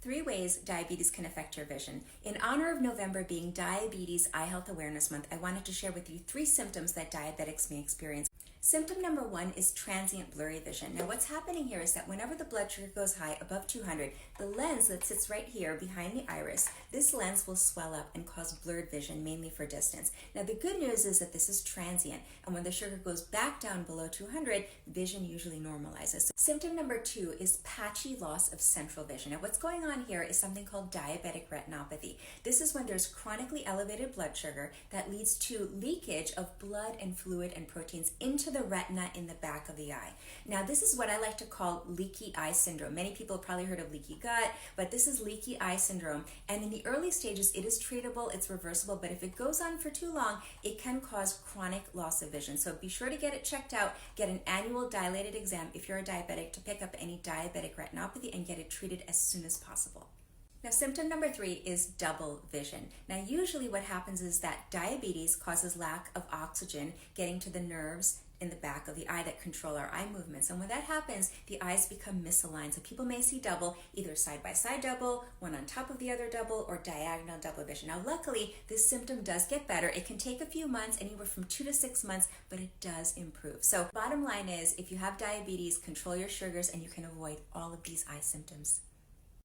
3 ways diabetes can affect your vision. In honor of November being Diabetes Eye Health Awareness Month, I wanted to share with you 3 symptoms that diabetics may experience. Symptom number 1 is transient blurry vision. Now what's happening here is that whenever the blood sugar goes high above 200, the lens that sits right here behind the iris, this lens will swell up and cause blurred vision, mainly for distance. Now the good news is that this is transient, and when the sugar goes back down below 200, vision usually normalizes. Symptom number 2 is patchy loss of central vision. Now what's going on here is something called diabetic retinopathy. This is when there's chronically elevated blood sugar that leads to leakage of blood and fluid and proteins into the retina in the back of the eye. Now this is what I like to call leaky eye syndrome. Many people have probably heard of leaky gut, but this is leaky eye syndrome, and in the early stages it is treatable, it's reversible, but if it goes on for too long, it can cause chronic loss of vision. So be sure to get it checked out, get an annual dilated exam if you're a diabetic to pick up any diabetic retinopathy and get it treated as soon as possible. Now, symptom number 3 is double vision. Now, usually what happens is that diabetes causes lack of oxygen getting to the nerves in the back of the eye that control our eye movements. And when that happens, the eyes become misaligned. So people may see double, either side-by-side double, one on top of the other double, or diagonal double vision. Now, luckily, this symptom does get better. It can take a few months, anywhere from 2 to 6 months, but it does improve. So bottom line is, if you have diabetes, control your sugars and you can avoid all of these eye symptoms.